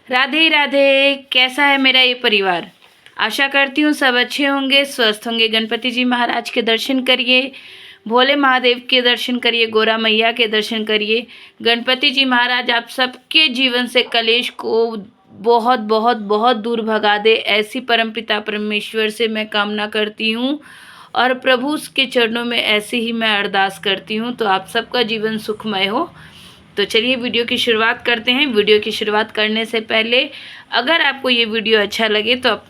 राधे राधे। कैसा है मेरा ये परिवार? आशा करती हूँ सब अच्छे होंगे, स्वस्थ होंगे। गणपति जी महाराज के दर्शन करिए, भोले महादेव के दर्शन करिए, गोरा मैया के दर्शन करिए। गणपति जी महाराज आप सबके जीवन से कलेश को बहुत बहुत बहुत दूर भगा दे, ऐसी परमपिता परमेश्वर से मैं कामना करती हूँ और प्रभु के चरणों में ऐसे ही मैं अरदास करती हूँ। तो आप सबका जीवन सुखमय हो। तो चलिए वीडियो की शुरुआत करते हैं। वीडियो की शुरुआत करने से पहले अगर आपको ये वीडियो अच्छा लगे तो आप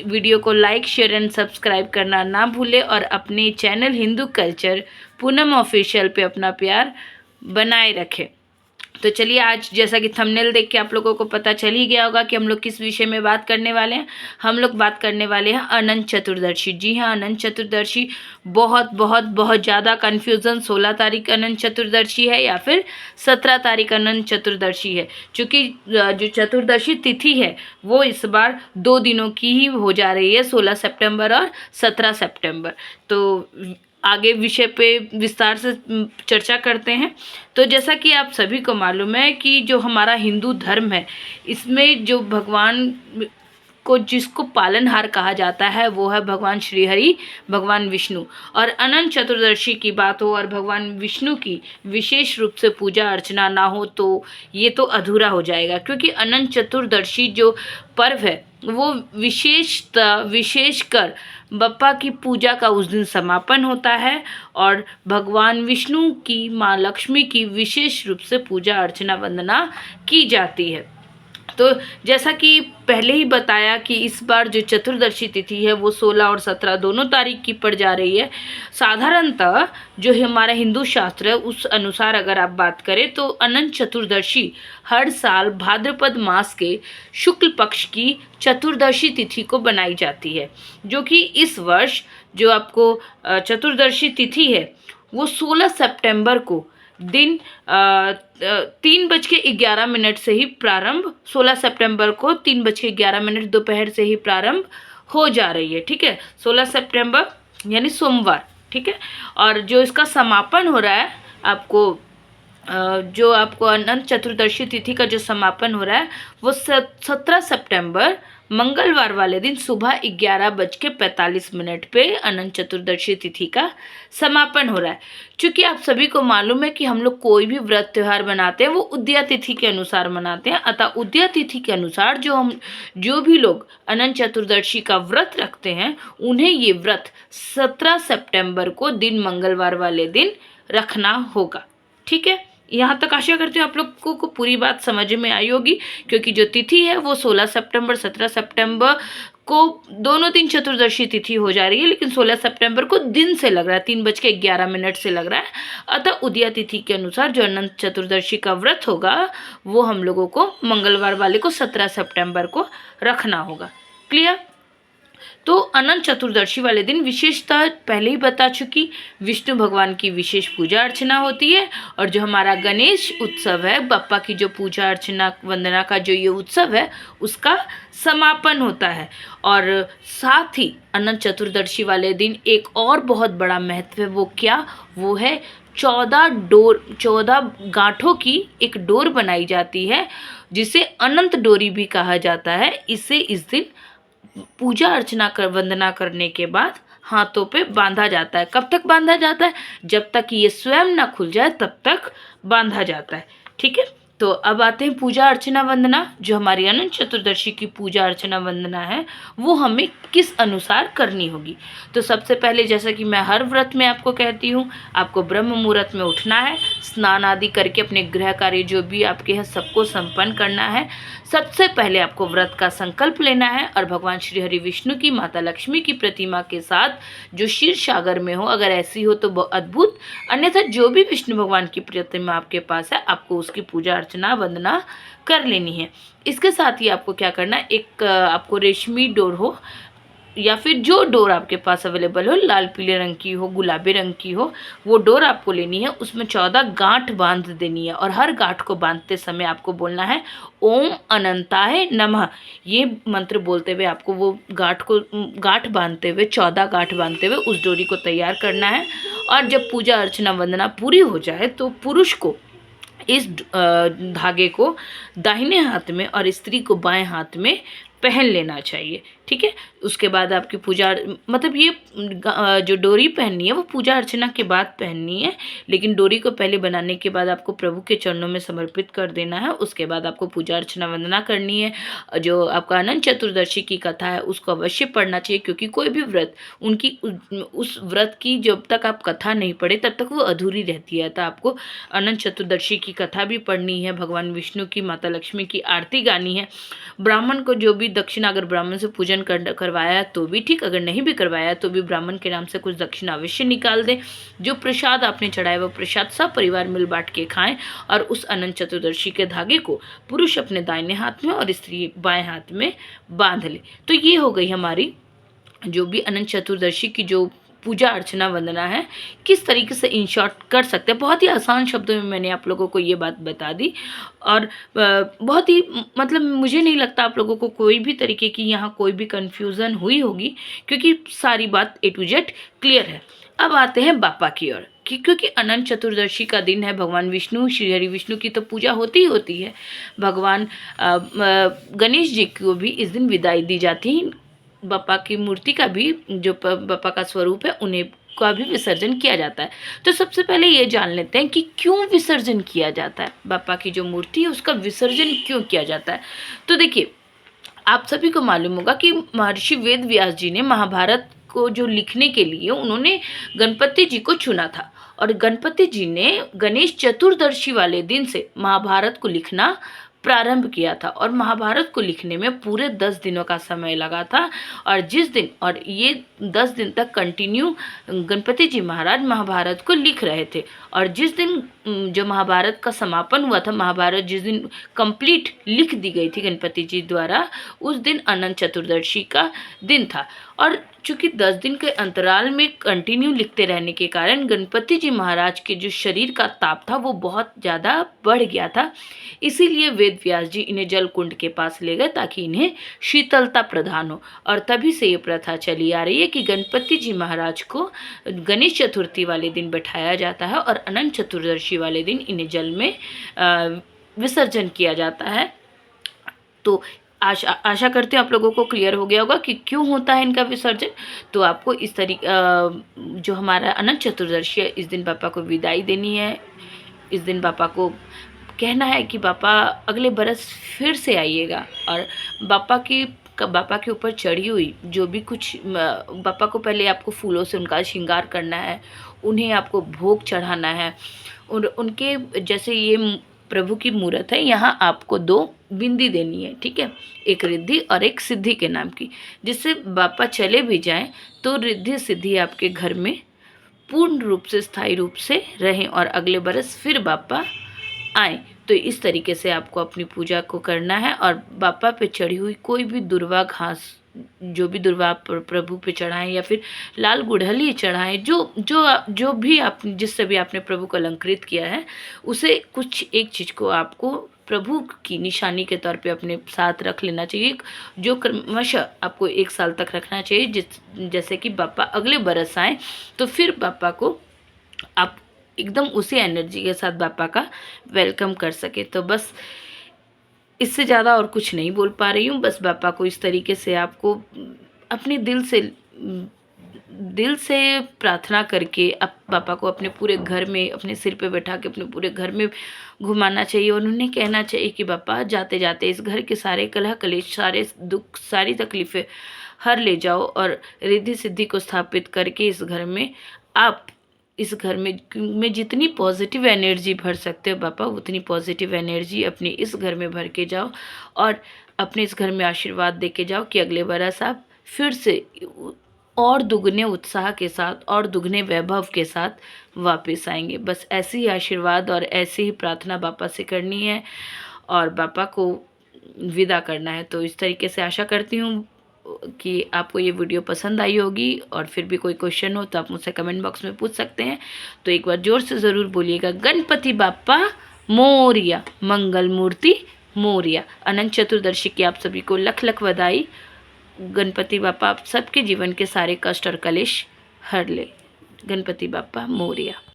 वीडियो को लाइक, शेयर एंड सब्सक्राइब करना ना भूलें और अपने channel Hindu culture Poonam official पे अपना प्यार बनाए रखें। तो चलिए, आज जैसा कि थंबनेल देख के आप लोगों को पता चल ही गया होगा कि हम लोग किस विषय में बात करने वाले हैं। हम लोग बात करने वाले हैं अनंत चतुर्दशी। जी हाँ, अनंत चतुर्दशी बहुत बहुत बहुत ज़्यादा कन्फ्यूज़न। 16 तारीख अनंत चतुर्दशी है या फिर 17 तारीख अनंत चतुर्दशी है। चूँकि जो चतुर्दशी तिथि है वो इस बार 2 दिनों की ही हो जा रही है, 16 सितंबर और 17 सितंबर। तो आगे विषय पे विस्तार से चर्चा करते हैं। तो जैसा कि आप सभी को मालूम है कि जो हमारा हिंदू धर्म है, इसमें जो भगवान को जिसको पालनहार कहा जाता है वो है भगवान श्री हरि, भगवान विष्णु। और अनंत चतुर्दशी की बात हो और भगवान विष्णु की विशेष रूप से पूजा अर्चना ना हो तो ये तो अधूरा हो जाएगा। क्योंकि अनंत चतुर्दशी जो पर्व है वो विशेषकर बप्पा की पूजा का उस दिन समापन होता है और भगवान विष्णु की, माँ लक्ष्मी की विशेष रूप से पूजा अर्चना वंदना की जाती है। तो जैसा कि पहले ही बताया कि इस बार जो चतुर्दशी तिथि है वो 16 और 17 दोनों तारीख की पड़ जा रही है। साधारणतः जो हमारा हिंदू शास्त्र है उस अनुसार अगर आप बात करें तो अनंत चतुर्दशी हर साल भाद्रपद मास के शुक्ल पक्ष की चतुर्दशी तिथि को बनाई जाती है। जो कि इस वर्ष जो आपको चतुर्दशी तिथि है वो 16 सितंबर को दिन 3:11 से ही प्रारंभ, 16 सितंबर को 3:11 दोपहर से ही प्रारंभ हो जा रही है। ठीक है, 16 सितंबर यानी सोमवार। ठीक है, और जो इसका समापन हो रहा है जो आपको अनंत चतुर्दशी तिथि का जो समापन हो रहा है वो 17 सितंबर मंगलवार वाले दिन सुबह 11:45 पे अनंत चतुर्दशी तिथि का समापन हो रहा है। क्योंकि आप सभी को मालूम है कि हम लोग कोई भी व्रत त्यौहार मनाते हैं वो उदया तिथि के अनुसार मनाते हैं। अतः उदया तिथि के अनुसार जो भी लोग अनंत चतुर्दशी का व्रत रखते हैं उन्हें ये व्रत 17 सितंबर को दिन मंगलवार वाले दिन रखना होगा। ठीक है, यहाँ तक आशा करती हूँ आप लोगों को पूरी बात समझ में आई होगी। क्योंकि जो तिथि है वो 16 सितंबर 17 सितंबर को दोनों दिन चतुर्दशी तिथि हो जा रही है, लेकिन 16 सितंबर को दिन से लग रहा है, 3:11 से लग रहा है। अतः उदया तिथि के अनुसार जो अनंत चतुर्दशी का व्रत होगा वो हम लोगों को मंगलवार वाले को 17 सितंबर को रखना होगा। क्लियर? तो अनंत चतुर्दशी वाले दिन विशेषतः पहले ही बता चुकी, विष्णु भगवान की विशेष पूजा अर्चना होती है। और जो हमारा गणेश उत्सव है, बप्पा की जो पूजा अर्चना वंदना का जो ये उत्सव है उसका समापन होता है। और साथ ही अनंत चतुर्दशी वाले दिन एक और बहुत बड़ा महत्व है। वो क्या? वो है 14 गांठों की एक डोर बनाई जाती है जिसे अनंत डोरी भी कहा जाता है। इसे इस दिन पूजा अर्चना कर वंदना करने के बाद हाथों पे बांधा जाता है। कब तक बांधा जाता है? जब तक ये स्वयं ना खुल जाए तब तक बांधा जाता है। ठीक है, तो अब आते हैं पूजा अर्चना वंदना। जो हमारी अनंत चतुर्दशी की पूजा अर्चना वंदना है वो हमें किस अनुसार करनी होगी। तो सबसे पहले, जैसा कि मैं हर व्रत में आपको कहती हूँ, आपको ब्रह्म मुहूर्त में उठना है, स्नान आदि करके अपने गृह कार्य जो भी आपके हैं सबको संपन्न करना है। सबसे पहले आपको व्रत का संकल्प लेना है और भगवान श्री हरि विष्णु की, माता लक्ष्मी की प्रतिमा के साथ जो क्षीर सागर में हो, अगर ऐसी हो तो अद्भुत, अन्यथा जो भी विष्णु भगवान की प्रतिमा आपके पास है आपको उसकी पूजा अर्चना वंदना कर लेनी है। इसके साथ ही आपको क्या करना है, एक आपको रेशमी डोर हो या फिर जो डोर आपके पास अवेलेबल हो, लाल पीले रंग की हो, गुलाबी रंग की हो, वो डोर आपको लेनी है। उसमें 14 गांठ बांध देनी है और हर गांठ को बांधते समय आपको बोलना है ओम अनंताय नमः। ये मंत्र बोलते हुए आपको वो गांठ बांधते हुए 14 गांठ बांधते हुए उस डोरी को तैयार करना है। और जब पूजा अर्चना वंदना पूरी हो जाए तो पुरुष को इस धागे को दाहिने हाथ में और स्त्री को बाएं हाथ में पहन लेना चाहिए। ठीक है, उसके बाद आपकी पूजा, मतलब ये जो डोरी पहननी है वो पूजा अर्चना के बाद पहननी है, लेकिन डोरी को पहले बनाने के बाद आपको प्रभु के चरणों में समर्पित कर देना है। उसके बाद आपको पूजा अर्चना वंदना करनी है। जो आपका अनंत चतुर्दशी की कथा है उसको अवश्य पढ़ना चाहिए, क्योंकि कोई भी व्रत उनकी उस व्रत की जब तक आप कथा नहीं पढ़े तब तक वो अधूरी रहती है। तो आपको अनंत चतुर्दशी की कथा भी पढ़नी है, भगवान विष्णु की, माता लक्ष्मी की आरती गानी है। ब्राह्मण को जो भी दक्षिणा, अगर ब्राह्मण से पूजन करवाया तो भी ठीक, अगर नहीं भी करवाया तो भी ब्राह्मण के नाम से कुछ दक्षिणा अवश्य निकाल दें। जो प्रसाद आपने चढ़ाया वो प्रसाद सब परिवार मिल बांट के खाएं, और उस अनंत चतुर्दशी के धागे को पुरुष अपने दाहिने हाथ में और स्त्री बाएं हाथ में बांध ले। तो ये हो गई हमारी जो भी अनंत चतुर्दशी की जो पूजा अर्चना वंदना है, किस तरीके से इन शॉर्ट कर सकते हैं। बहुत ही आसान शब्दों में मैंने आप लोगों को ये बात बता दी, और बहुत ही मतलब मुझे नहीं लगता आप लोगों को कोई भी तरीके की यहाँ कोई भी कन्फ्यूज़न हुई होगी, क्योंकि सारी बात A to Z क्लियर है। अब आते हैं बापा की ओर, क्योंकि अनंत चतुर्दशी का दिन है, भगवान विष्णु, श्री हरि विष्णु की तो पूजा होती ही होती है। भगवान गणेश जी को भी इस दिन विदाई दी जाती है। बापा की मूर्ति का भी, जो बापा का स्वरूप है, उन्हें का भी विसर्जन किया जाता है। तो सबसे पहले ये जान लेते हैं कि क्यों विसर्जन किया जाता है, बापा की जो मूर्ति है उसका विसर्जन क्यों किया जाता है। तो देखिए, आप सभी को मालूम होगा कि महर्षि वेद व्यास जी ने महाभारत को जो लिखने के लिए उन्होंने गणपति जी को चुना था, और गणपति जी ने गणेश चतुर्दशी वाले दिन से महाभारत को लिखना प्रारंभ किया था, और महाभारत को लिखने में पूरे 10 दिनों का समय लगा था। और जिस दिन, और ये 10 दिन तक कंटिन्यू गणपति जी महाराज महाभारत को लिख रहे थे, और जिस दिन जो महाभारत का समापन हुआ था, महाभारत जिस दिन कंप्लीट लिख दी गई थी गणपति जी द्वारा, उस दिन अनंत चतुर्दशी का दिन था। और चूँकि 10 दिन के अंतराल में कंटिन्यू लिखते रहने के कारण गणपति जी महाराज के जो शरीर का ताप था वो बहुत ज़्यादा बढ़ गया था। इसीलिए वेद व्यास जी इन्हें जल कुंड के पास ले गए ताकि इन्हें शीतलता प्रदान हो, और तभी से ये प्रथा चली आ रही है कि गणपति जी महाराज को गणेश चतुर्थी वाले दिन बैठाया जाता है, और अनंत चतुर्दशी वाले दिन इन्हें जल में विसर्जन किया जाता है। तो आशा करते हैं आप लोगों को क्लियर हो गया होगा कि क्यों होता है इनका विसर्जन। तो आपको इस तरीके जो हमारा अनंत चतुर्दशी है, इस दिन पापा को विदाई देनी है। इस दिन पापा को कहना है कि पापा अगले बरस फिर से आइएगा, और बापा के ऊपर चढ़ी हुई जो भी कुछ, बापा को पहले आपको फूलों से उनका श्रृंगार करना है, उन्हें आपको भोग चढ़ाना है, और उनके जैसे ये प्रभु की मूर्त है, यहाँ आपको 2 बिंदी देनी है। ठीक है, एक रिद्धि और एक सिद्धि के नाम की, जिससे बापा चले भी जाएं तो रिद्धि सिद्धि आपके घर में पूर्ण रूप से, स्थायी रूप से रहें, और अगले बरस फिर बापा आए। तो इस तरीके से आपको अपनी पूजा को करना है, और बापा पे चढ़ी हुई कोई भी दुर्वा घास, जो भी दुर्वा आप प्रभु पे चढ़ाएं, या फिर लाल गुड़हली चढ़ाएं, जो भी आप, जिससे भी आपने प्रभु को अलंकृत किया है, उसे कुछ एक चीज़ को आपको प्रभु की निशानी के तौर पे अपने साथ रख लेना चाहिए, जो क्रमशः आपको 1 साल तक रखना चाहिए, जैसे कि बापा अगले बरस आए तो फिर बापा को आप एकदम उसी एनर्जी के साथ बापा का वेलकम कर सके। तो बस इससे ज़्यादा और कुछ नहीं बोल पा रही हूँ। बस बापा को इस तरीके से आपको अपने दिल से प्रार्थना करके अब बापा को अपने पूरे घर में, अपने सिर पे बैठा के अपने पूरे घर में घुमाना चाहिए, और उन्हें कहना चाहिए कि बापा जाते जाते इस घर के सारे कलह कलेश, सारे दुख, सारी तकलीफ़ें हर ले जाओ, और रिद्धि सिद्धि को स्थापित करके इस घर में आप, इस घर में जितनी पॉजिटिव एनर्जी भर सकते हो बापा, उतनी पॉजिटिव एनर्जी अपने इस घर में भर के जाओ, और अपने इस घर में आशीर्वाद दे के जाओ कि अगले बरस आप फिर से और दुगने उत्साह के साथ और दुगने वैभव के साथ वापस आएंगे। बस ऐसे ही आशीर्वाद और ऐसी ही प्रार्थना बापा से करनी है, और बापा को विदा करना है। तो इस तरीके से आशा करती हूँ कि आपको ये वीडियो पसंद आई होगी, और फिर भी कोई क्वेश्चन हो तो आप मुझसे कमेंट बॉक्स में पूछ सकते हैं। तो एक बार जोर से ज़रूर बोलिएगा, गणपति बाप्पा मोरिया, मंगल मूर्ति मोरिया। अनंत चतुर्दशी की आप सभी को लख लख बधाई। गणपति बाप्पा आप सबके जीवन के सारे कष्ट और कलेश हर ले। गणपति बाप्पा मोरिया।